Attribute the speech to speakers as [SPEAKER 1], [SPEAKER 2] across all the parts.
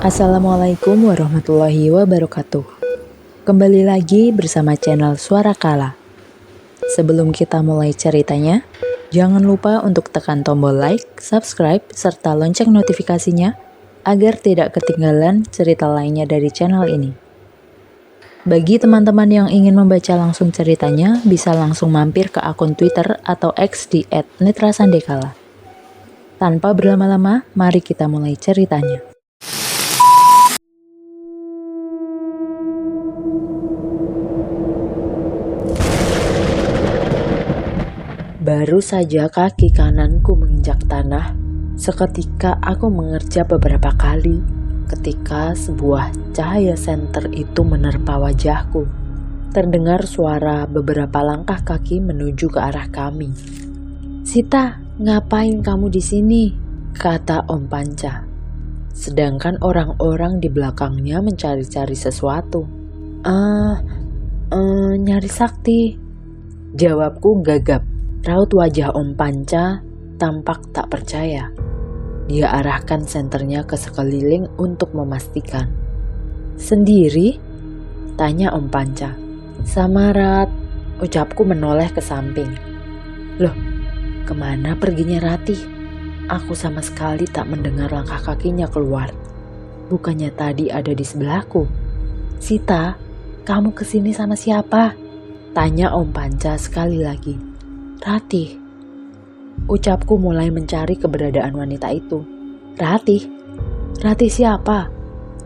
[SPEAKER 1] Assalamualaikum warahmatullahi wabarakatuh. Kembali lagi bersama channel Suara Kala. Sebelum kita mulai ceritanya, jangan lupa untuk tekan tombol like, subscribe, serta lonceng notifikasinya agar tidak ketinggalan cerita lainnya dari channel ini. Bagi teman-teman yang ingin membaca langsung ceritanya, bisa langsung mampir ke akun Twitter atau X di @nitrasandekala. Tanpa berlama-lama, mari kita mulai ceritanya. Baru saja kaki kananku menginjak tanah, seketika aku mengerja beberapa kali ketika sebuah cahaya senter itu menerpa wajahku. Terdengar suara beberapa langkah kaki menuju ke arah kami. "Sita, ngapain kamu di sini?" kata Om Panca. Sedangkan orang-orang di belakangnya mencari-cari sesuatu. Nyari Sakti," jawabku gagap. Raut wajah Om Panca tampak tak percaya. Dia arahkan senternya ke sekeliling untuk memastikan. "Sendiri?" tanya Om Panca. "Samarat," ucapku menoleh ke samping. "Loh, kemana perginya Ratih? Aku sama sekali tak mendengar langkah kakinya keluar. Bukannya tadi ada di sebelahku." "Sita, kamu kesini sama siapa?" tanya Om Panca sekali lagi. "Ratih," ucapku mulai mencari keberadaan wanita itu. "Ratih? Ratih siapa?"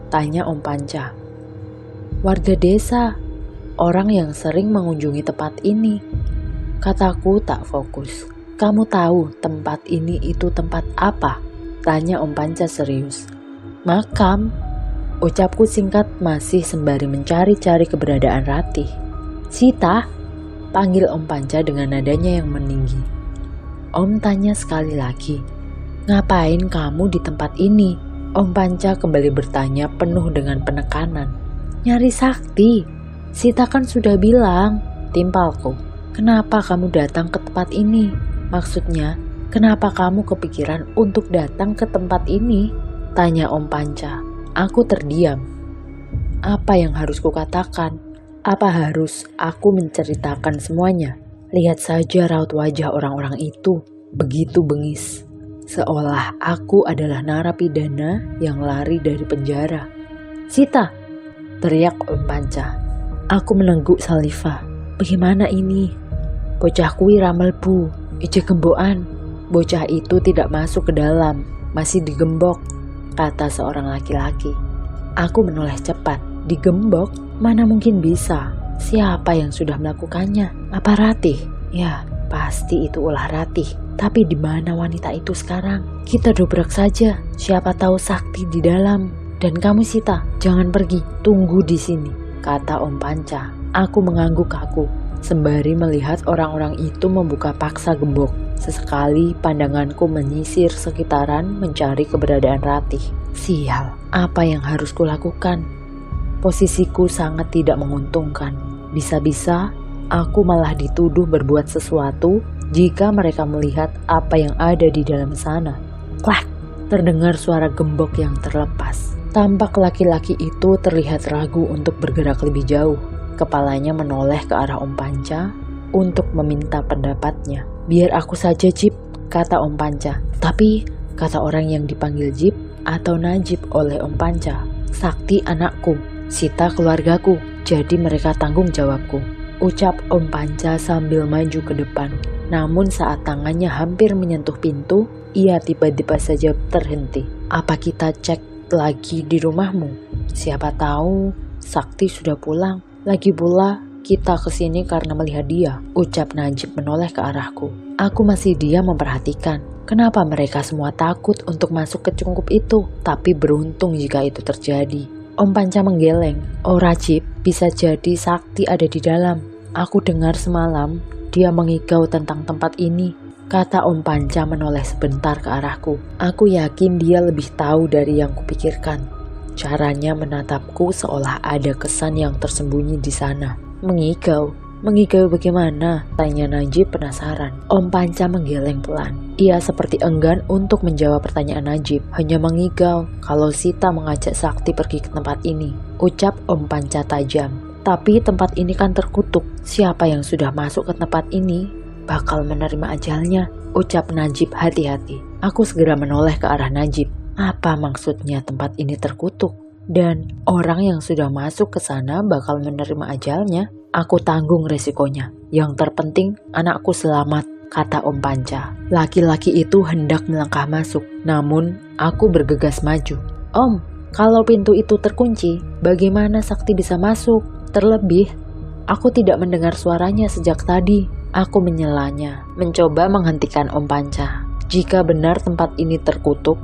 [SPEAKER 1] tanya Om Panca. "Warga desa, orang yang sering mengunjungi tempat ini," kataku tak fokus. "Kamu tahu tempat ini itu tempat apa?" tanya Om Panca serius. "Makam," ucapku singkat masih sembari mencari-cari keberadaan Ratih. "Sita?" panggil Om Panca dengan nadanya yang meninggi. Om tanya sekali lagi, "Ngapain kamu di tempat ini?" Om Panca kembali bertanya penuh dengan penekanan. "Nyari Sakti. Sita kan sudah bilang," timpalku. "Kenapa kamu datang ke tempat ini? Maksudnya, kenapa kamu kepikiran untuk datang ke tempat ini?" tanya Om Panca. Aku terdiam. Apa yang harus kukatakan? Apa harus aku menceritakan semuanya? Lihat saja raut wajah orang-orang itu, begitu bengis. Seolah aku adalah narapidana yang lari dari penjara. "Sita!" teriak Om Panca. Aku menengguk saliva. Bagaimana ini? Bocah kui ramelbu, ije gembokan. Bocah itu tidak masuk ke dalam, masih digembok, kata seorang laki-laki. Aku menoleh cepat. Digembok? Mana mungkin bisa. Siapa yang sudah melakukannya? Apa Ratih? Ya, pasti itu ulah Ratih. Tapi di mana wanita itu sekarang? Kita dobrak saja. Siapa tahu Sakti di dalam. Dan kamu Sita, jangan pergi. Tunggu di sini, kata Om Panca. Aku mengangguk kaku sembari melihat orang-orang itu membuka paksa gembok. Sesekali pandanganku menyisir sekitaran mencari keberadaan Ratih. Sial, apa yang harus kulakukan? Posisiku sangat tidak menguntungkan. Bisa-bisa aku malah dituduh berbuat sesuatu jika mereka melihat apa yang ada di dalam sana. Klak! Terdengar suara gembok yang terlepas. Tampak laki-laki itu terlihat ragu untuk bergerak lebih jauh. Kepalanya menoleh ke arah Om Panca untuk meminta pendapatnya. "Biar aku saja, Jip," kata Om Panca. "Tapi," kata orang yang dipanggil Jip atau Najib oleh Om Panca, "Sakti anakku, Sita keluargaku, jadi mereka tanggung jawabku," ucap Om Panca sambil maju ke depan. Namun saat tangannya hampir menyentuh pintu, ia tiba-tiba saja terhenti. "Apa kita cek lagi di rumahmu? Siapa tahu Sakti sudah pulang. Lagi pula kita kesini karena melihat dia," ucap Najib menoleh ke arahku. Aku masih diam memperhatikan. Kenapa mereka semua takut untuk masuk ke cungkup itu? Tapi beruntung jika itu terjadi. Om Panca menggeleng. "Oh Rajib, bisa jadi Sakti ada di dalam. Aku dengar semalam dia mengigau tentang tempat ini," kata Om Panca menoleh sebentar ke arahku. Aku yakin dia lebih tahu dari yang kupikirkan. Caranya menatapku seolah ada kesan yang tersembunyi di sana. "Mengigau? Mengigau bagaimana? Tanya Najib penasaran. Om Panca menggeleng pelan. Ia seperti enggan untuk menjawab pertanyaan Najib, hanya mengigau kalau Sita mengajak Sakti pergi ke tempat ini. Ucap Om Panca tajam. Tapi tempat ini kan terkutuk. Siapa yang sudah masuk ke tempat ini bakal menerima ajalnya. Ucap Najib hati-hati. Aku segera menoleh ke arah Najib. Apa maksudnya tempat ini terkutuk? Dan orang yang sudah masuk ke sana bakal menerima ajalnya? Aku tanggung resikonya. Yang terpenting anakku selamat, kata Om Panca. Laki-laki itu hendak melangkah masuk, namun aku bergegas maju. Om, kalau pintu itu terkunci, bagaimana Sakti bisa masuk? Terlebih, aku tidak mendengar suaranya sejak tadi. Aku menyelanya, mencoba menghentikan Om Panca. Jika benar tempat ini terkutuk,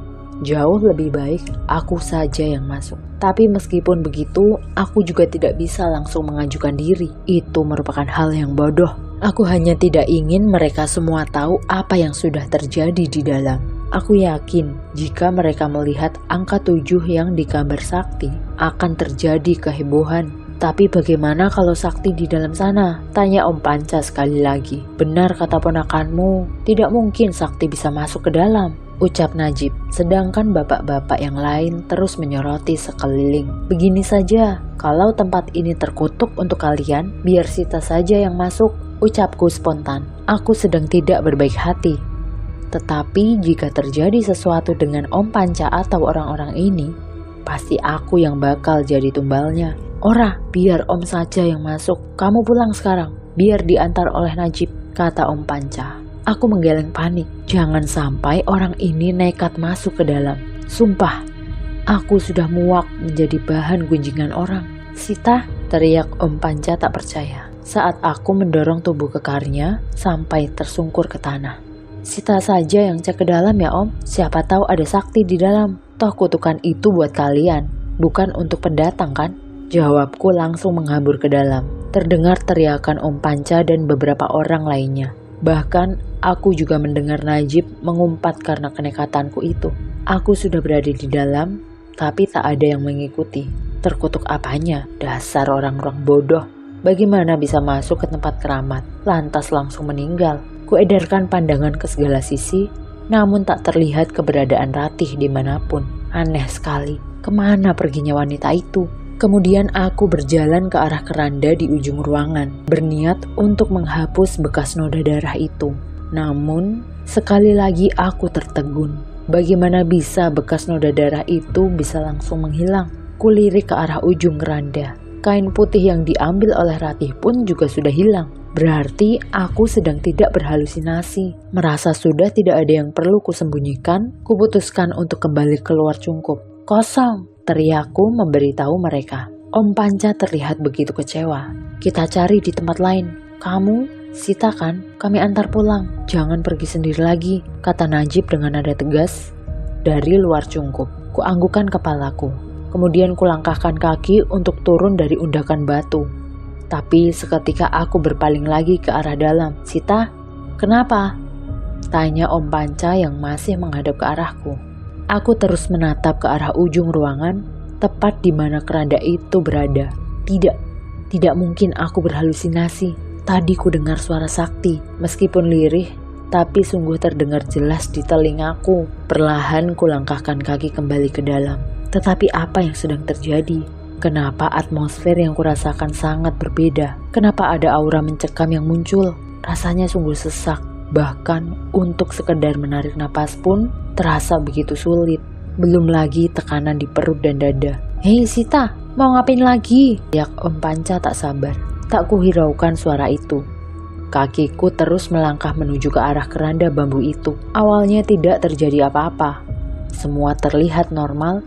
[SPEAKER 1] jauh lebih baik aku saja yang masuk. Tapi meskipun begitu, aku juga tidak bisa langsung mengajukan diri. Itu merupakan hal yang bodoh. Aku hanya tidak ingin mereka semua tahu apa yang sudah terjadi di dalam. Aku yakin jika mereka melihat angka 7 yang digambar Sakti, akan terjadi kehebohan. Tapi bagaimana kalau Sakti di dalam sana? Tanya Om Panca sekali lagi. Benar kata ponakanmu, tidak mungkin Sakti bisa masuk ke dalam, ucap Najib. Sedangkan bapak-bapak yang lain terus menyoroti sekeliling. Begini saja, kalau tempat ini terkutuk untuk kalian, biar Sita saja yang masuk, ucapku spontan. Aku sedang tidak berbaik hati. Tetapi jika terjadi sesuatu dengan Om Panca atau orang-orang ini, pasti aku yang bakal jadi tumbalnya. Ora, biar Om saja yang masuk. Kamu pulang sekarang, biar diantar oleh Najib, kata Om Panca. Aku menggeleng panik. Jangan sampai orang ini nekat masuk ke dalam. Sumpah, aku sudah muak menjadi bahan gunjingan orang. Sita, teriak Om Panca tak percaya saat aku mendorong tubuh kekarnya sampai tersungkur ke tanah. Sita saja yang cek ke dalam ya Om. Siapa tahu ada Sakti di dalam. Toh kutukan itu buat kalian, bukan untuk pendatang kan? Jawabku langsung menghambur ke dalam. Terdengar teriakan Om Panca dan beberapa orang lainnya. Bahkan aku juga mendengar Najib mengumpat karena kenekatanku itu. Aku sudah berada di dalam, tapi tak ada yang mengikuti. Terkutuk apanya? Dasar orang-orang bodoh. Bagaimana bisa masuk ke tempat keramat, lantas langsung meninggal? Kuedarkan pandangan ke segala sisi, namun tak terlihat keberadaan Ratih dimanapun. Aneh sekali, kemana perginya wanita itu? Kemudian aku berjalan ke arah keranda di ujung ruangan, berniat untuk menghapus bekas noda darah itu. Namun, sekali lagi aku tertegun. Bagaimana bisa bekas noda darah itu bisa langsung menghilang? Kulirik ke arah ujung keranda. Kain putih yang diambil oleh Ratih pun juga sudah hilang. Berarti aku sedang tidak berhalusinasi. Merasa sudah tidak ada yang perlu kusembunyikan, kuputuskan untuk kembali keluar cungkup. Kosong, teriakku memberitahu mereka. Om Panca terlihat begitu kecewa. Kita cari di tempat lain. Kamu, Sita kan? Kami antar pulang. Jangan pergi sendiri lagi, kata Najib dengan nada tegas dari luar cungkup. Kuanggukan kepalaku. Kemudian kulangkahkan kaki untuk turun dari undakan batu. Tapi seketika aku berpaling lagi ke arah dalam. Sita, kenapa? Tanya Om Panca yang masih menghadap ke arahku. Aku terus menatap ke arah ujung ruangan, tepat di mana keranda itu berada. Tidak mungkin aku berhalusinasi. Tadi ku dengar suara Sakti, meskipun lirih, tapi sungguh terdengar jelas di telingaku. Perlahan kulangkahkan kaki kembali ke dalam. Tetapi apa yang sedang terjadi? Kenapa atmosfer yang kurasakan sangat berbeda? Kenapa ada aura mencekam yang muncul? Rasanya sungguh sesak. Bahkan untuk sekedar menarik napas pun terasa begitu sulit. Belum lagi tekanan di perut dan dada. Hei Sita, mau ngapain lagi? Teriak Om Panca tak sabar. Tak kuhiraukan suara itu. Kakiku terus melangkah menuju ke arah keranda bambu itu. Awalnya tidak terjadi apa-apa. Semua terlihat normal.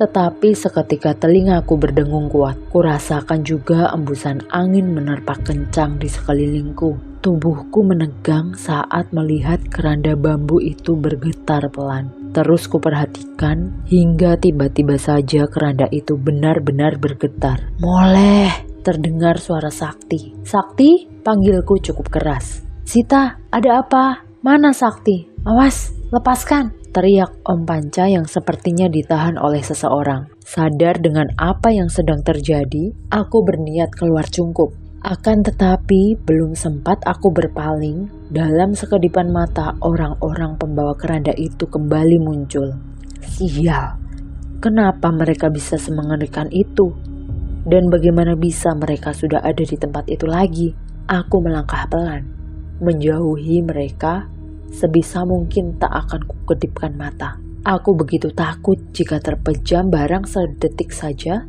[SPEAKER 1] Tetapi seketika telingaku berdengung kuat. Kurasakan juga embusan angin menerpa kencang di sekelilingku. Tubuhku menegang saat melihat keranda bambu itu bergetar pelan. Terus kuperhatikan hingga tiba-tiba saja keranda itu benar-benar bergetar. Moleh, terdengar suara Sakti. Sakti, panggilku cukup keras. Sita, ada apa? Mana Sakti? Awas, lepaskan. Teriak Om Panca yang sepertinya ditahan oleh seseorang. Sadar dengan apa yang sedang terjadi, aku berniat keluar cungkup. Akan tetapi belum sempat aku berpaling, dalam sekedipan mata orang-orang pembawa keranda itu kembali muncul. Sial, kenapa mereka bisa semengerikan itu? Dan bagaimana bisa mereka sudah ada di tempat itu lagi? Aku melangkah pelan, menjauhi mereka sebisa mungkin tak akan kukedipkan mata. Aku begitu takut jika terpejam barang sedetik saja,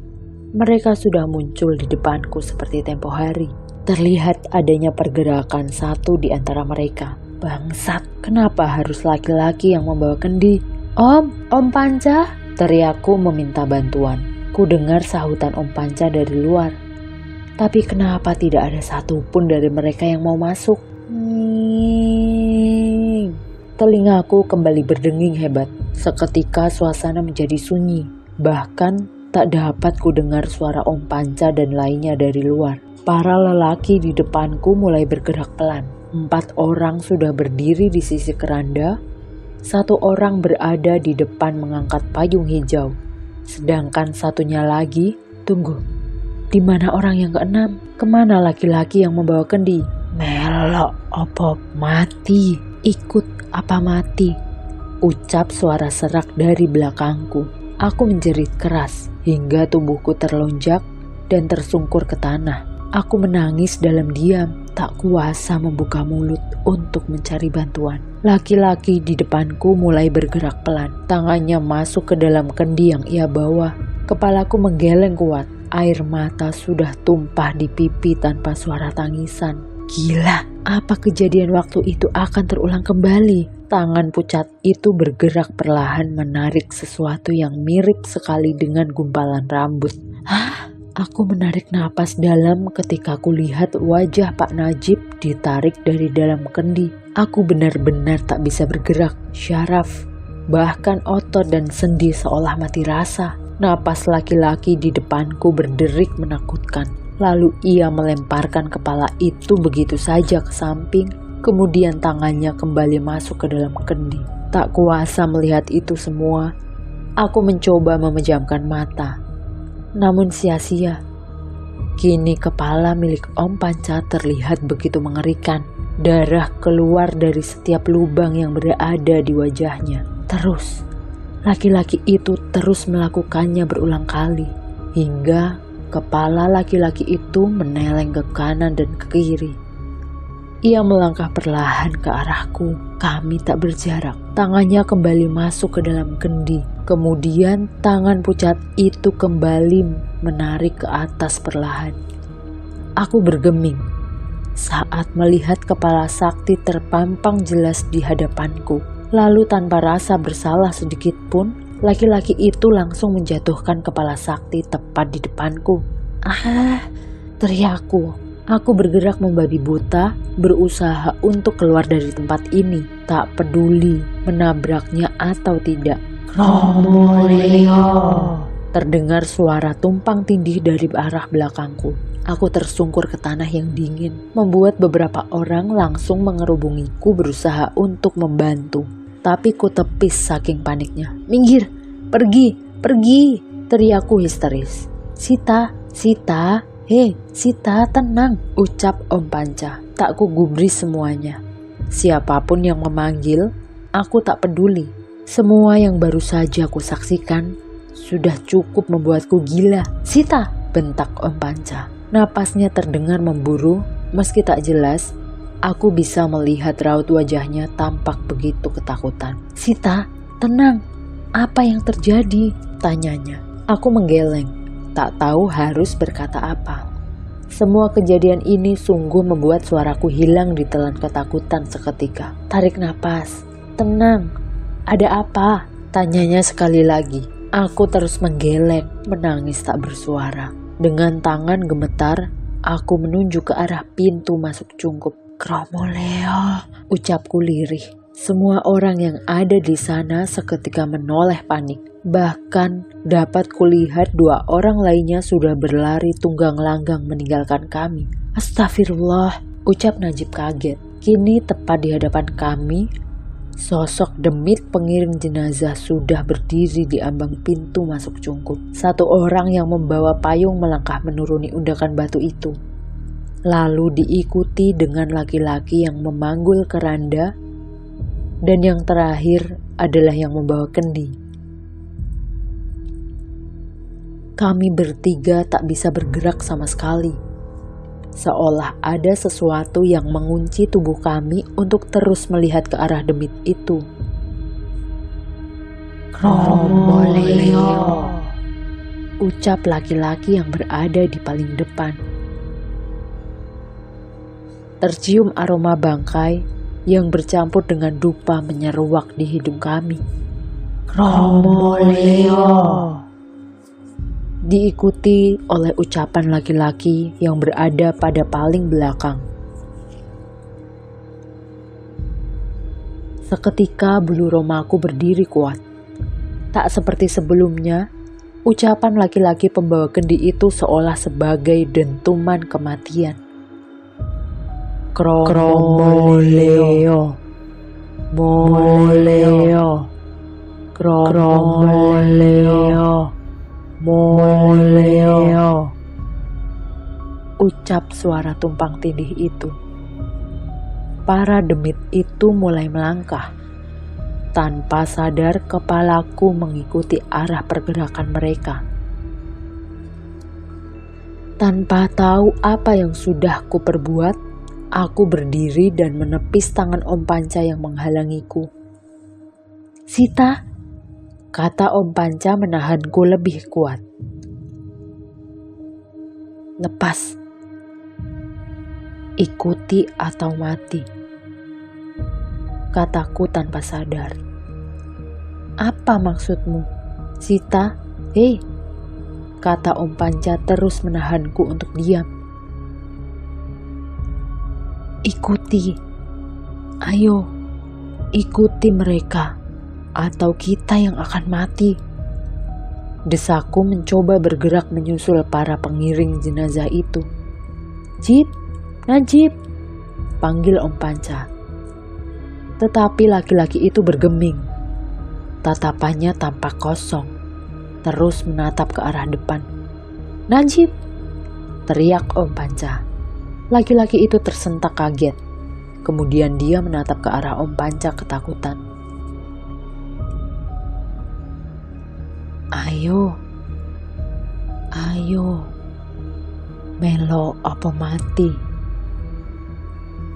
[SPEAKER 1] mereka sudah muncul di depanku seperti tempo hari. Terlihat adanya pergerakan satu di antara mereka. Bangsat, kenapa harus laki-laki yang membawa kendi? Om Panca, teriakku meminta bantuan. Ku dengar sahutan Om Panca dari luar. Tapi kenapa tidak ada satupun dari mereka yang mau masuk? Telingaku kembali berdenging hebat. Seketika suasana menjadi sunyi. Bahkan tak dapat ku dengar suara Om Panca dan lainnya dari luar. Para lelaki di depanku mulai bergerak pelan. 4 orang sudah berdiri di sisi keranda. 1 orang berada di depan mengangkat payung hijau. Sedangkan satunya lagi, tunggu. Di mana orang yang keenam? Kemana laki-laki yang membawa kendi? Melok, opo mati. Ikut apa mati? Ucap suara serak dari belakangku. Aku menjerit keras hingga tubuhku terlonjak dan tersungkur ke tanah. Aku menangis dalam diam, tak kuasa membuka mulut untuk mencari bantuan. Laki-laki di depanku mulai bergerak pelan. Tangannya masuk ke dalam kendi yang ia bawa. Kepalaku menggeleng kuat. Air mata sudah tumpah di pipi tanpa suara tangisan. Gila, apa kejadian waktu itu akan terulang kembali? Tangan pucat itu bergerak perlahan menarik sesuatu yang mirip sekali dengan gumpalan rambut. Hah? Aku menarik napas dalam ketika aku lihat wajah Pak Najib ditarik dari dalam kendi. Aku benar-benar tak bisa bergerak. Syaraf, bahkan otot dan sendi seolah mati rasa. Napas laki-laki di depanku berderik menakutkan. Lalu ia melemparkan kepala itu begitu saja ke samping. Kemudian tangannya kembali masuk ke dalam kendi. Tak kuasa melihat itu semua. Aku mencoba memejamkan mata. Namun sia-sia. Kini kepala milik Om Panca terlihat begitu mengerikan. Darah keluar dari setiap lubang yang berada di wajahnya. Terus, laki-laki itu terus melakukannya berulang kali. Hingga kepala laki-laki itu meneleng ke kanan dan ke kiri. Ia melangkah perlahan ke arahku. Kami tak berjarak. Tangannya kembali masuk ke dalam kendi. Kemudian tangan pucat itu kembali menarik ke atas perlahan. Aku bergeming saat melihat kepala sakti terpampang jelas di hadapanku. Lalu tanpa rasa bersalah sedikit pun, laki-laki itu langsung menjatuhkan kepala sakti tepat di depanku. Ah, teriakku. Aku bergerak membabi buta, berusaha untuk keluar dari tempat ini. Tak peduli menabraknya atau tidak. Romoleo! Terdengar suara tumpang tindih dari arah belakangku. Aku tersungkur ke tanah yang dingin, membuat beberapa orang langsung mengerubungiku berusaha untuk membantu. Tapi ku tepis saking paniknya. Minggir! Pergi! Pergi! Teriakku histeris. Sita! Hei, Sita, tenang, ucap Om Panca. Tak kugubris semuanya. Siapapun yang memanggil, aku tak peduli. Semua yang baru saja aku saksikan sudah cukup membuatku gila. Sita, bentak Om Panca. Napasnya terdengar memburu, meski tak jelas. Aku bisa melihat raut wajahnya tampak begitu ketakutan. Sita, tenang, apa yang terjadi? Tanyanya. Aku menggeleng. Tak tahu harus berkata apa. Semua kejadian ini sungguh membuat suaraku hilang ditelan ketakutan seketika. Tarik napas. Tenang. Ada apa? Tanyanya sekali lagi. Aku terus menggeleng, menangis tak bersuara. Dengan tangan gemetar, aku menunjuk ke arah pintu masuk cungkup. Romoleo, ucapku lirih. Semua orang yang ada di sana seketika menoleh panik. Bahkan dapat kulihat 2 orang lainnya sudah berlari tunggang langgang meninggalkan kami. Astagfirullah, ucap Najib kaget. Kini tepat di hadapan kami, sosok demit pengiring jenazah sudah berdiri di ambang pintu masuk cungkup. 1 orang yang membawa payung melangkah menuruni undakan batu itu. lalu diikuti dengan laki-laki yang memanggul keranda, dan yang terakhir adalah yang membawa kendi. Kami bertiga tak bisa bergerak sama sekali, seolah ada sesuatu yang mengunci tubuh kami untuk terus melihat ke arah demit itu. "Kromoleo," ucap laki-laki yang berada di paling depan. Tercium aroma bangkai yang bercampur dengan dupa menyeruak di hidung kami. "Kromoleo," diikuti oleh ucapan laki-laki yang berada pada paling belakang. Seketika bulu romaku berdiri kuat. Tak seperti sebelumnya, ucapan laki-laki pembawa kendi itu seolah sebagai dentuman kematian. "Kromoleo, moleo, kromoleo, moleo," ucap suara tumpang tindih itu. Para demit itu mulai melangkah. Tanpa sadar, kepalaku mengikuti arah pergerakan mereka. Tanpa tahu apa yang sudah kuperbuat, aku berdiri dan menepis tangan Om Panca yang menghalangiku. "Sita," kata Om Panca menahanku lebih kuat. "Lepas. Ikuti atau mati," kataku tanpa sadar. "Apa maksudmu, Sita? Hei," kata Om Panca terus menahanku untuk diam. "Ikuti. Ayo, ikuti mereka, atau kita yang akan mati," desaku mencoba bergerak menyusul para pengiring jenazah itu. "Jip, Najib," panggil Om Panca. Tetapi laki-laki itu bergeming. Tatapannya tampak kosong, terus menatap ke arah depan. "Najib!" teriak Om Panca. Laki-laki itu tersentak kaget. Kemudian dia menatap ke arah Om Panca ketakutan. "Ayo, ayo, melo apa mati?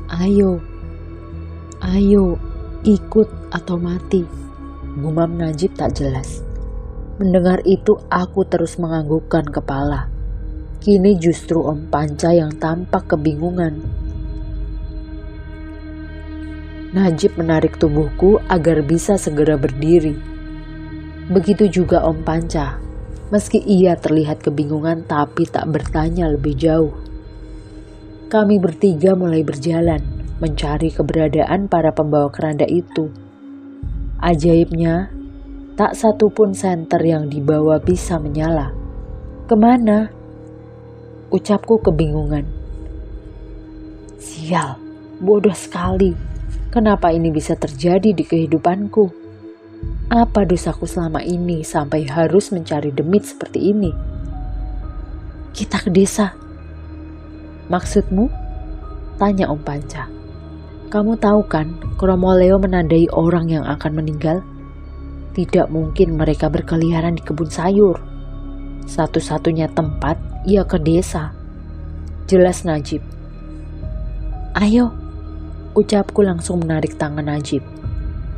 [SPEAKER 1] Ayo, ayo, ikut atau mati," gumam Najib tak jelas. Mendengar itu aku terus menganggukkan kepala. Kini justru Om Panca yang tampak kebingungan. Najib menarik tubuhku agar bisa segera berdiri. Begitu juga Om Panca. Meski ia terlihat kebingungan tapi tak bertanya lebih jauh. Kami bertiga mulai berjalan, mencari keberadaan para pembawa keranda itu. Ajaibnya, tak satu pun senter yang dibawa bisa menyala. "Kemana?" ucapku kebingungan. Sial, bodoh sekali. Kenapa ini bisa terjadi di kehidupanku? Apa dosaku selama ini sampai harus mencari demit seperti ini? "Kita ke desa." "Maksudmu?" tanya Om Panca. "Kamu tahu kan, Kromoleo menandai orang yang akan meninggal? Tidak mungkin mereka berkeliaran di kebun sayur. Satu-satunya tempat, ia ke desa," jelas Najib. "Ayo," ucapku langsung menarik tangan Najib.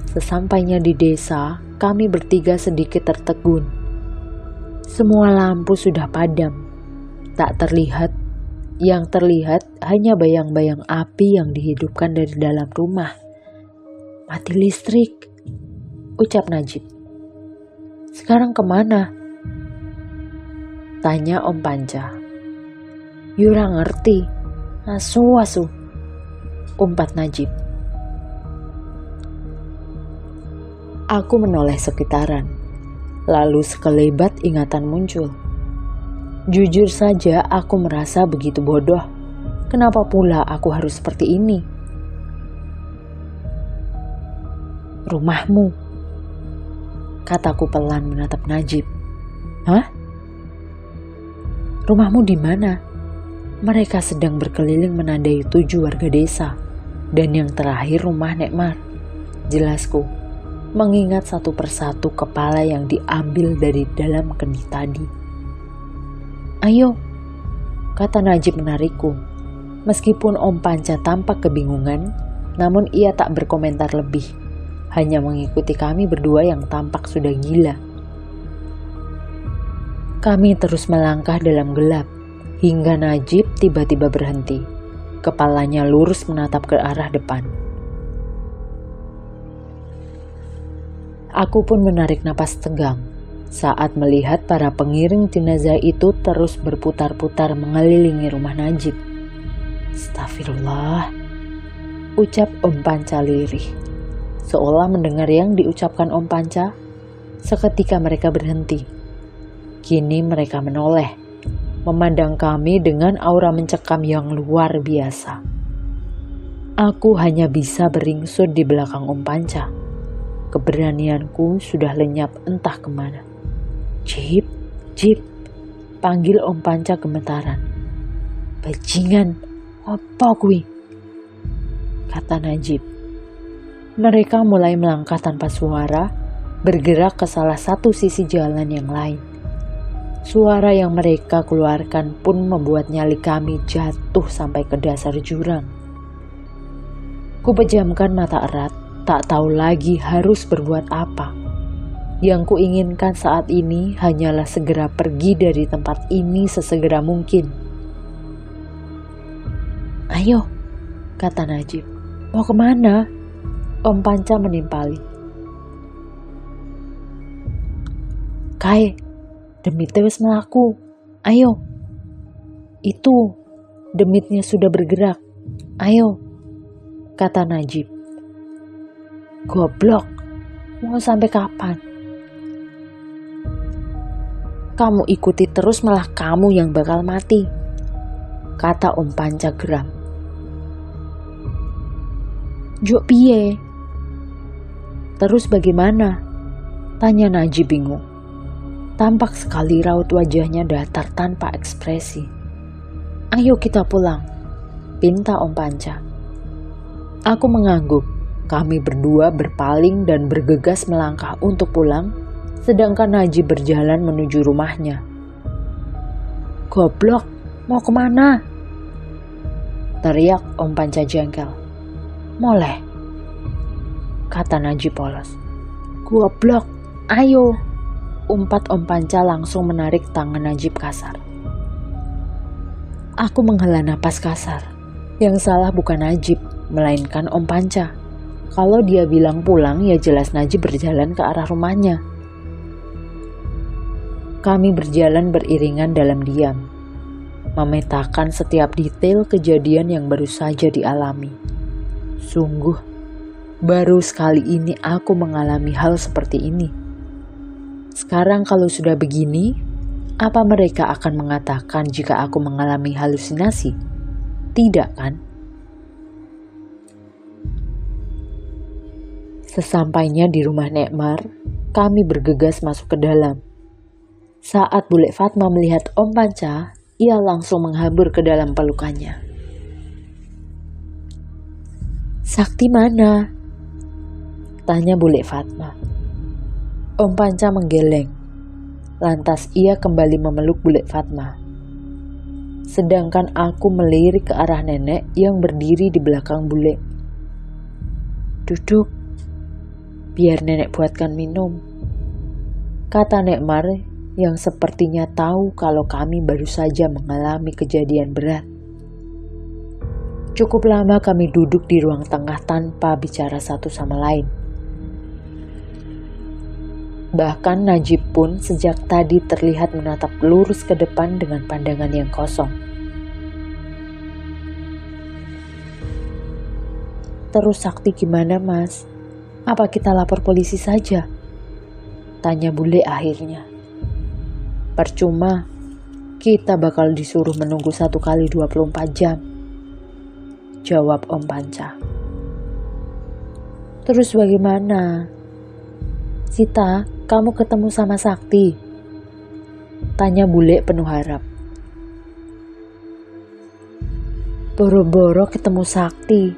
[SPEAKER 1] Sesampainya di desa, kami bertiga sedikit tertegun. Semua lampu sudah padam. Tak terlihat. Yang terlihat hanya bayang-bayang api yang dihidupkan dari dalam rumah. "Mati listrik," ucap Najib. "Sekarang kemana?" tanya Om Panca. "Yura ngerti. Asu-asu," umpat Najib. Aku menoleh sekitaran. Lalu sekelebat ingatan muncul. Jujur saja aku merasa begitu bodoh. Kenapa pula aku harus seperti ini? "Rumahmu," kataku pelan menatap Najib. "Hah? Rumahmu di mana?" Mereka sedang berkeliling menandai 7 warga desa. Dan yang terakhir rumah Nekmar. Jelasku, mengingat satu persatu kepala yang diambil dari dalam kendi tadi. Ayo, kata Najib menarikku. Meskipun Om Panca tampak kebingungan, namun ia tak berkomentar lebih. Hanya mengikuti kami berdua yang tampak sudah gila. Kami terus melangkah dalam gelap. Hingga Najib tiba-tiba berhenti. Kepalanya lurus menatap ke arah depan. Aku pun menarik napas tegang saat melihat para pengiring jenazah itu terus berputar-putar mengelilingi rumah Najib. Astagfirullah, ucap Om Panca lirih. Seolah mendengar yang diucapkan Om Panca, seketika mereka berhenti. Kini mereka menoleh, memandang kami dengan aura mencekam yang luar biasa. Aku hanya bisa beringsut di belakang Om Panca. Keberanianku sudah lenyap entah kemana. Jip, Jip, panggil Om Panca gemetaran. Bajingan, apa kui? Kata Najib. Mereka mulai melangkah tanpa suara, bergerak ke salah satu sisi jalan yang lain. Suara yang mereka keluarkan pun membuat nyali kami jatuh sampai ke dasar jurang. Kupejamkan mata erat, tak tahu lagi harus berbuat apa. Yang kuinginkan saat ini hanyalah segera pergi dari tempat ini sesegera mungkin. Ayo, kata Najib. Mau kemana? Om Panca menimpali. Kai, demitnya wis melaku. Ayo. Itu, demitnya sudah bergerak. Ayo, kata Najib. Goblok, mau sampai kapan? Kamu ikuti terus malah kamu yang bakal mati, kata Om Panca geram. Jok piye? Terus bagaimana? Tanya Najib bingung. Tampak sekali raut wajahnya datar tanpa ekspresi. Ayo kita pulang, pinta Om Panca. Aku mengangguk. Kami berdua berpaling dan bergegas melangkah untuk pulang, sedangkan Najib berjalan menuju rumahnya. Goblok, mau kemana? Teriak Om Panca jengkel. Moleh, kata Najib polos. Goblok, ayo. Umpat Om Panca langsung menarik tangan Najib kasar. Aku menghela napas kasar. Yang salah bukan Najib, melainkan Om Panca. Kalau dia bilang pulang, ya jelas Najib berjalan ke arah rumahnya. Kami berjalan beriringan dalam diam, memetakan setiap detail kejadian yang baru saja dialami. Sungguh, baru sekali ini aku mengalami hal seperti ini. Sekarang kalau sudah begini, apa mereka akan mengatakan jika aku mengalami halusinasi? Tidak kan? Sesampainya di rumah Nekmar, kami bergegas masuk ke dalam. Saat Bule Fatma melihat Om Panca, ia langsung menghambur ke dalam pelukannya. Sakti mana? Tanya Bule Fatma. Om Panca menggeleng. Lantas ia kembali memeluk Bule Fatma. Sedangkan aku melirik ke arah nenek yang berdiri di belakang Bule. Duduk, biar nenek buatkan minum, kata Nekmar yang sepertinya tahu kalau kami baru saja mengalami kejadian berat. Cukup lama kami duduk di ruang tengah tanpa bicara satu sama lain. Bahkan Najib pun sejak tadi terlihat menatap lurus ke depan dengan pandangan yang kosong. Terus Sakti gimana, Mas? Apa kita lapor polisi saja? Tanya Bule akhirnya. Percuma, kita bakal disuruh menunggu 1 kali 24 jam. Jawab Om Panca. Terus bagaimana? Sita, kamu ketemu sama Sakti? Tanya Bule penuh harap. Boro-boro ketemu Sakti.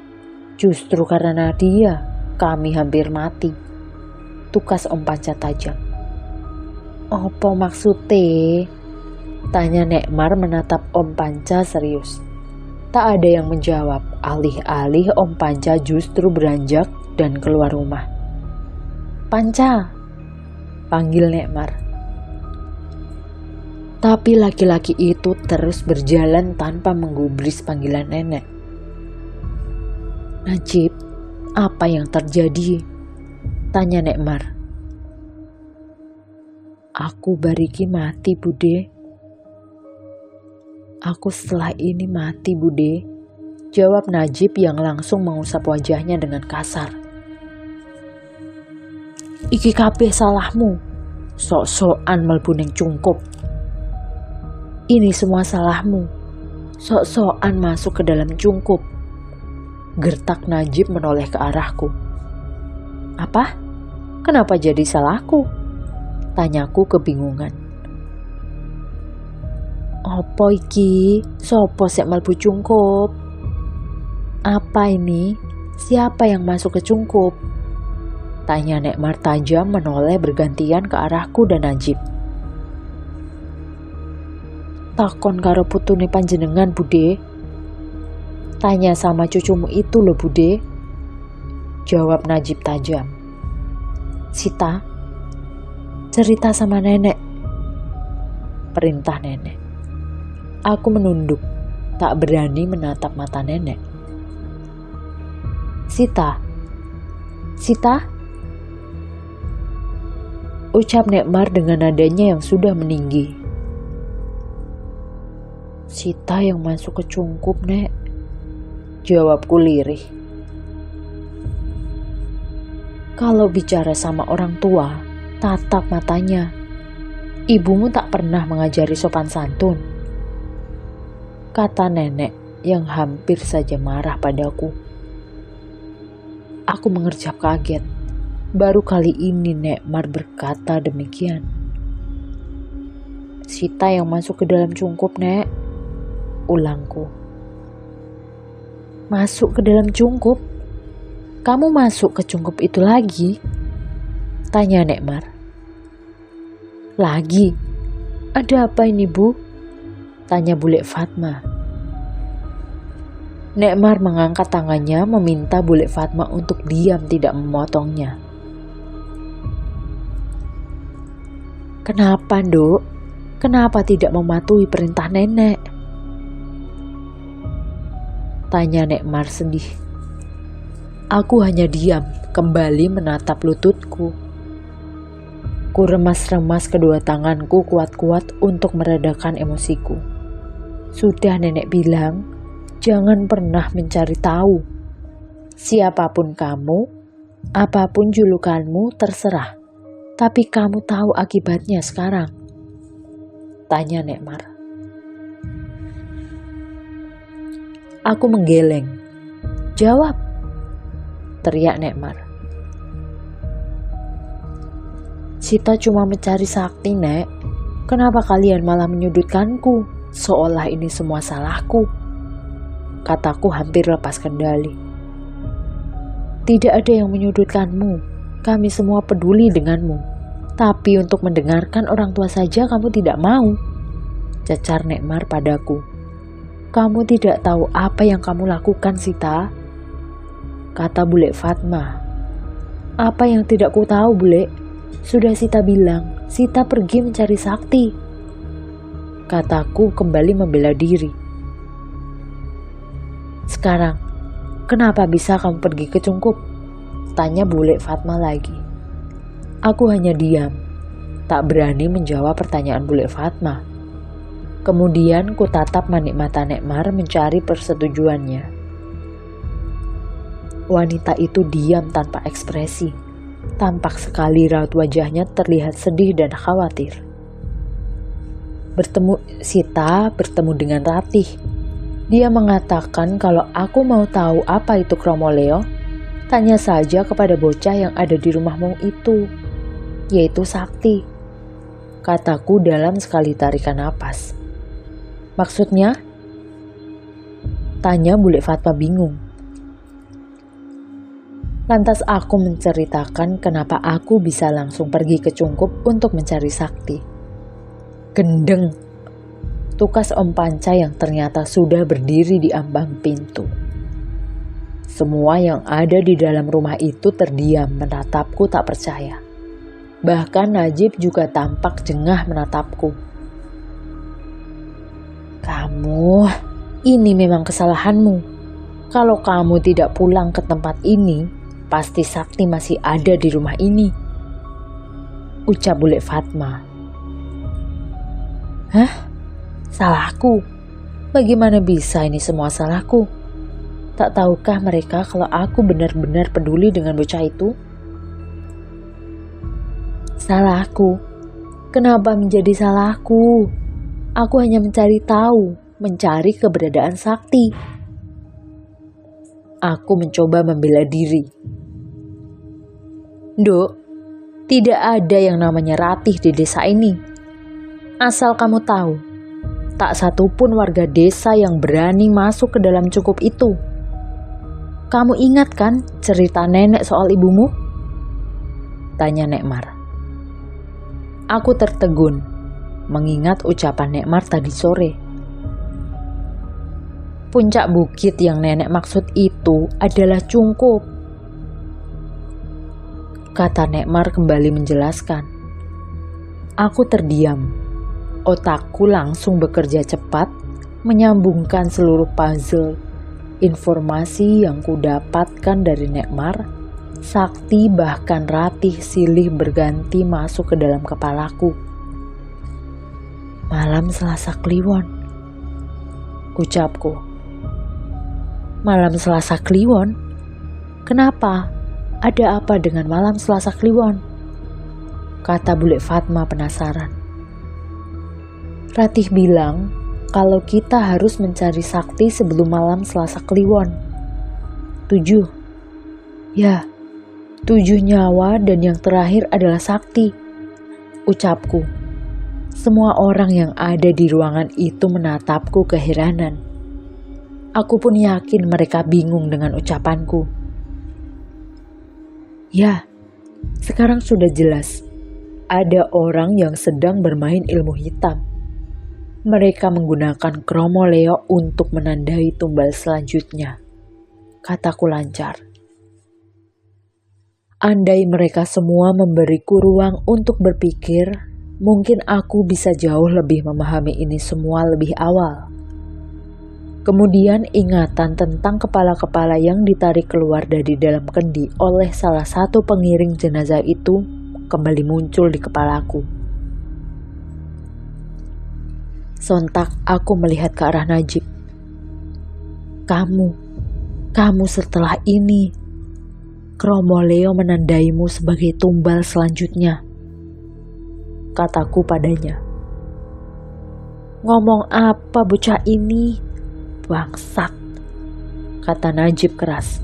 [SPEAKER 1] Justru karena dia, kami hampir mati. Tukas Om Panca tajam. Apa maksudnya? Tanya Nekmar menatap Om Panca serius. Tak ada yang menjawab, alih-alih Om Panca justru beranjak dan keluar rumah. Panca, panggil Nekmar. Tapi laki-laki itu terus berjalan tanpa menggubris panggilan nenek. Najib, apa yang terjadi? Tanya Nekmar. Aku bariki mati, Bude. Aku setelah ini mati, Bude. Jawab Najib yang langsung mengusap wajahnya dengan kasar. Iki kabeh salahmu. Sok-sokan mlebu ning cungkup. Ini semua salahmu. Sok-sokan masuk ke dalam cungkup. Gertak Najib menoleh ke arahku. Apa? Kenapa jadi salahku? Tanyaku kebingungan. Apa iki? Sopo sek mlebu cungkup? Apa ini? Siapa yang masuk ke cungkup? Tanya Nekmar tajam menoleh bergantian ke arahku dan Najib. Takon karo putune panjenengan, Bude. Tanya sama cucumu itu loh, Bude. Jawab Najib tajam. Sita, cerita sama nenek. Perintah nenek. Aku menunduk, tak berani menatap mata nenek. Sita, Sita? Ucap Nekmar dengan nadanya yang sudah meninggi. Sita yang masuk ke cungkup, Nek. Jawabku lirih. Kalau bicara sama orang tua, tatap matanya. Ibumu tak pernah mengajari sopan santun. Kata nenek yang hampir saja marah padaku. Aku mengerjap kaget. Baru kali ini Nekmar berkata demikian. Sita yang masuk ke dalam cungkup, Nek. Ulangku. Masuk ke dalam cungkup? Kamu masuk ke cungkup itu lagi? Tanya Nekmar. Lagi? Ada apa ini, Bu? Tanya Bule Fatma. Nekmar mengangkat tangannya meminta Bule Fatma untuk diam tidak memotongnya. Kenapa, Dok? Kenapa tidak mematuhi perintah nenek? Tanya Nekmar sedih. Aku hanya diam, kembali menatap lututku. Ku remas-remas kedua tanganku kuat-kuat untuk meredakan emosiku. Sudah nenek bilang, jangan pernah mencari tahu. Siapapun kamu, apapun julukanmu terserah. Tapi kamu tahu akibatnya sekarang. Tanya Nekmar. Aku menggeleng. Jawab, teriak Nekmar. Sita cuma mencari Sakti, Nek. Kenapa kalian malah menyudutkanku? Seolah ini semua salahku. Kataku hampir lepas kendali. Tidak ada yang menyudutkanmu. Kami semua peduli denganmu. Tapi untuk mendengarkan orang tua saja kamu tidak mau. Cecar Nekmar padaku. Kamu tidak tahu apa yang kamu lakukan, Sita. Kata Bule Fatma. Apa yang tidak ku tahu, Bule? Sudah Sita bilang, Sita pergi mencari Sakti. Kataku kembali membela diri. Sekarang, kenapa bisa kamu pergi ke cungkup? Tanya Bule Fatma lagi. Aku hanya diam, tak berani menjawab pertanyaan Bule Fatma. Kemudian ku tatap manik mata Nekmar mencari persetujuannya. Wanita itu diam tanpa ekspresi. Tampak sekali raut wajahnya terlihat sedih dan khawatir. Sita bertemu dengan Ratih. Dia mengatakan kalau aku mau tahu apa itu Kromoleo, tanya saja kepada bocah yang ada di rumahmu itu, yaitu Sakti. Kataku dalam sekali tarikan napas. Maksudnya? Tanya Bule Fatma bingung. Lantas aku menceritakan kenapa aku bisa langsung pergi ke Cungkup untuk mencari sakti. Gendeng, tukas Om Panca yang ternyata sudah berdiri di ambang pintu. Semua yang ada di dalam rumah itu terdiam menatapku tak percaya. Bahkan Najib juga tampak jengah menatapku. Kamu, ini memang kesalahanmu. Kalau kamu tidak pulang ke tempat ini, pasti sakti masih ada di rumah ini, ucap Bule Fatma. Hah? Salahku? Bagaimana bisa ini semua salahku? Tak tahukah mereka kalau aku benar-benar peduli dengan bocah itu? Salahku? Kenapa menjadi salahku? Aku hanya mencari tahu, mencari keberadaan sakti. Aku mencoba membela diri. Dok, tidak ada yang namanya Ratih di desa ini. Asal kamu tahu, tak satupun warga desa yang berani masuk ke dalam Cungkup itu. Kamu ingat kan cerita nenek soal ibumu? Tanya Nekmar. Aku tertegun, mengingat ucapan Nekmar tadi sore. Puncak bukit yang nenek maksud itu adalah Cungkup, kata Nekmar kembali menjelaskan. Aku terdiam. Otakku langsung bekerja cepat, menyambungkan seluruh puzzle. Informasi yang kudapatkan dari Nekmar, sakti bahkan Ratih silih berganti masuk ke dalam kepalaku. Malam Selasa Kliwon, ucapku. Malam Selasa Kliwon? Kenapa? Ada apa dengan malam Selasa Kliwon? Kata Bule Fatma penasaran. Ratih bilang kalau kita harus mencari sakti sebelum malam Selasa Kliwon. 7. Ya, 7 nyawa dan yang terakhir adalah sakti, ucapku. Semua orang yang ada di ruangan itu menatapku keheranan. Aku pun yakin mereka bingung dengan ucapanku. Ya, sekarang sudah jelas. Ada orang yang sedang bermain ilmu hitam. Mereka menggunakan kromo leo untuk menandai tumbal selanjutnya, kataku lancar. Andai mereka semua memberiku ruang untuk berpikir, mungkin aku bisa jauh lebih memahami ini semua lebih awal. Kemudian ingatan tentang kepala-kepala yang ditarik keluar dari dalam kendi oleh salah satu pengiring jenazah itu kembali muncul di kepalaku. Sontak aku melihat ke arah Najib. Kamu setelah ini, kromo leo menandaimu sebagai tumbal selanjutnya, kataku padanya. Ngomong apa bocah ini? Bangsat, kata Najib keras.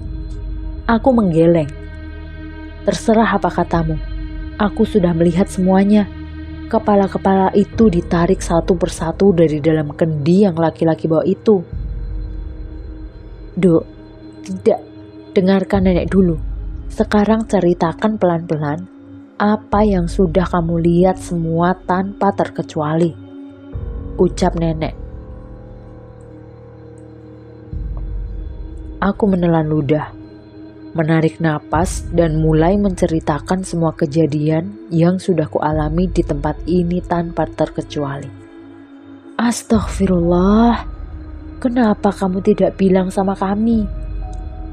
[SPEAKER 1] Aku menggeleng. Terserah apa katamu. Aku sudah melihat semuanya. Kepala-kepala itu ditarik satu persatu dari dalam kendi yang laki-laki bawa itu. Dok, tidak. Dengarkan nenek dulu. Sekarang ceritakan pelan-pelan apa yang sudah kamu lihat semua tanpa terkecuali, ucap nenek. Aku menelan ludah, menarik napas dan mulai menceritakan semua kejadian yang sudah kualami di tempat ini tanpa terkecuali. Astaghfirullah, kenapa kamu tidak bilang sama kami?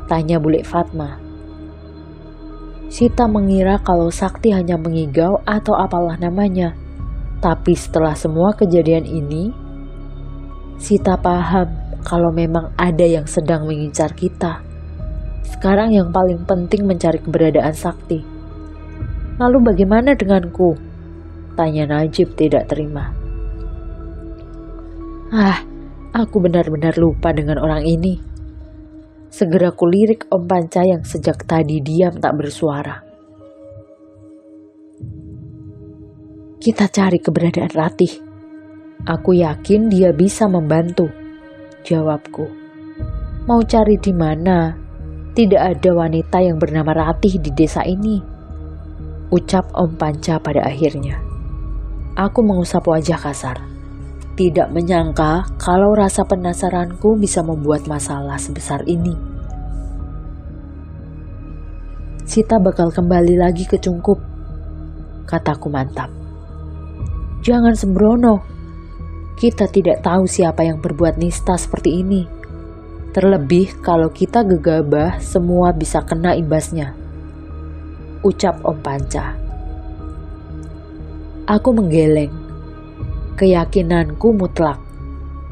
[SPEAKER 1] Tanya Bule Fatma. Sita mengira kalau sakti hanya mengigau atau apalah namanya. Tapi setelah semua kejadian ini, Sita paham kalau memang ada yang sedang mengincar kita. Sekarang yang paling penting mencari keberadaan sakti. Lalu bagaimana denganku? Tanya Najib tidak terima. Aku benar-benar lupa dengan orang ini. Segera kulirik Om Panca yang sejak tadi diam tak bersuara. Kita cari keberadaan Ratih. Aku yakin dia bisa membantu, jawabku. Mau cari di mana? Tidak ada wanita yang bernama Ratih di desa ini, ucap Om Panca pada akhirnya. Aku mengusap wajah kasar. Tidak menyangka kalau rasa penasaranku bisa membuat masalah sebesar ini. Sita bakal kembali lagi ke Cungkup, kataku mantap. Jangan sembrono. Kita tidak tahu siapa yang berbuat nista seperti ini. Terlebih kalau kita gegabah, semua bisa kena imbasnya, ucap Om Panca. Aku menggeleng. Keyakinanku mutlak.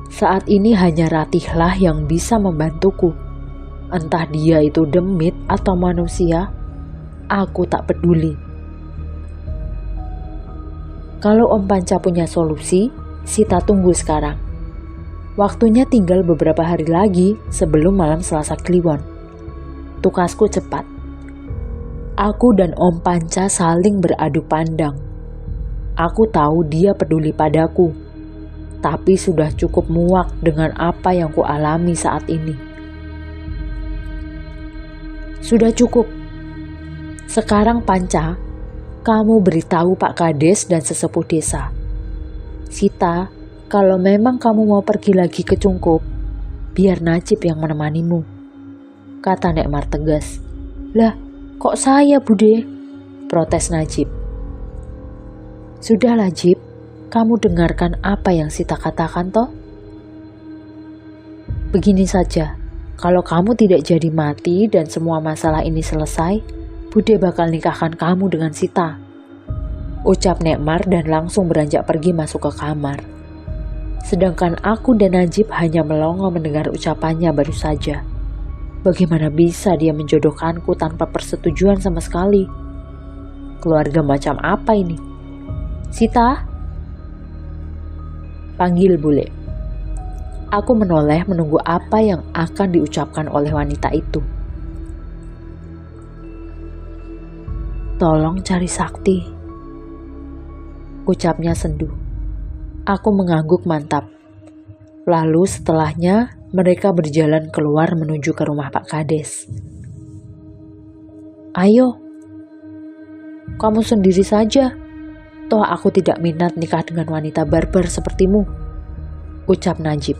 [SPEAKER 1] Saat ini hanya Ratihlah yang bisa membantuku. Entah dia itu demit atau manusia, aku tak peduli. Kalau Om Panca punya solusi, Sita tunggu sekarang. Waktunya tinggal beberapa hari lagi sebelum malam Selasa Kliwon. Tugasku cepat. Aku dan Om Panca saling beradu pandang. Aku tahu dia peduli padaku, tapi sudah cukup muak dengan apa yang kualami saat ini. Sudah cukup. Sekarang Panca, kamu beritahu Pak Kades dan sesepuh desa. Sita, kalau memang kamu mau pergi lagi ke Cungkup, biar Najib yang menemanimu, kata Nek Mar tegas. Lah, kok saya Bude? Protes Najib. Sudahlah Jib, kamu dengarkan apa yang Sita katakan toh? Begini saja, kalau kamu tidak jadi mati dan semua masalah ini selesai, Bude bakal nikahkan kamu dengan Sita, ucap Nekmar dan langsung beranjak pergi masuk ke kamar. Sedangkan aku dan Najib hanya melongo mendengar ucapannya baru saja. Bagaimana bisa dia menjodohkanku tanpa persetujuan sama sekali? Keluarga macam apa ini? Sita? Panggil bule. Aku menoleh menunggu apa yang akan diucapkan oleh wanita itu. Tolong cari sakti, ucapnya sendu. Aku mengangguk mantap. Lalu setelahnya mereka berjalan keluar menuju ke rumah Pak Kades. Ayo, kamu sendiri saja. Toh aku tidak minat nikah dengan wanita barbar sepertimu, ucap Najib.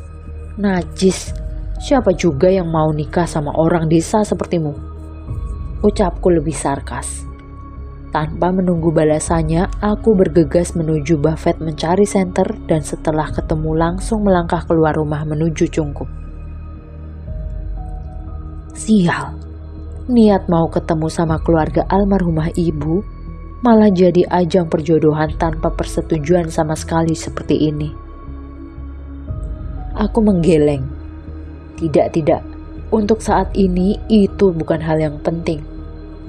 [SPEAKER 1] Najis, siapa juga yang mau nikah sama orang desa sepertimu, ucapku lebih sarkas. Tanpa menunggu balasannya, aku bergegas menuju Buffet mencari senter dan setelah ketemu langsung melangkah keluar rumah menuju Cungkup. Sial, niat mau ketemu sama keluarga almarhumah ibu malah jadi ajang perjodohan tanpa persetujuan sama sekali seperti ini. Aku menggeleng. Tidak. Untuk saat ini itu bukan hal yang penting.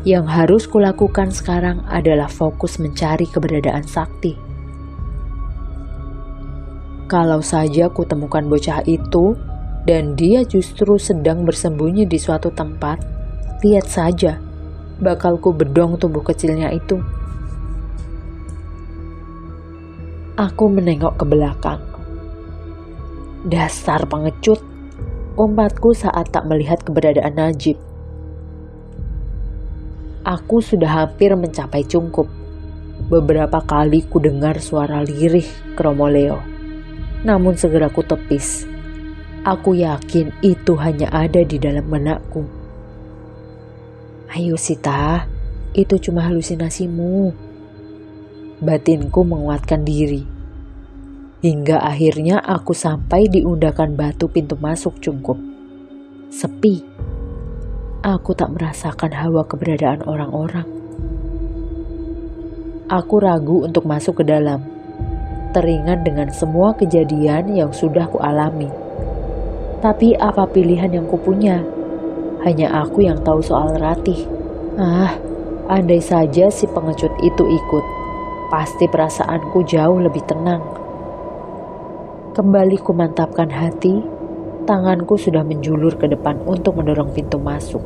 [SPEAKER 1] Yang harus kulakukan sekarang adalah fokus mencari keberadaan Sakti. Kalau saja kutemukan bocah itu dan dia justru sedang bersembunyi di suatu tempat, lihat saja, bakal ku bedong tubuh kecilnya itu. Aku menengok ke belakang. Dasar pengecut, umpatku saat tak melihat keberadaan Najib. Aku sudah hampir mencapai Cungkup. Beberapa kali ku dengar suara lirih Kromoleo. Namun segera ku tepis. Aku yakin itu hanya ada di dalam benakku. Ayo Sita, itu cuma halusinasimu. Batinku menguatkan diri. Hingga akhirnya aku sampai di undakan batu pintu masuk Cungkup. Sepi. Aku tak merasakan hawa keberadaan orang-orang. Aku ragu untuk masuk ke dalam. Teringat dengan semua kejadian yang sudah kualami. Tapi apa pilihan yang kupunya? Hanya aku yang tahu soal Ratih. Andai saja si pengecut itu ikut, pasti perasaanku jauh lebih tenang. Kembali kumantapkan hati, tanganku sudah menjulur ke depan untuk mendorong pintu masuk.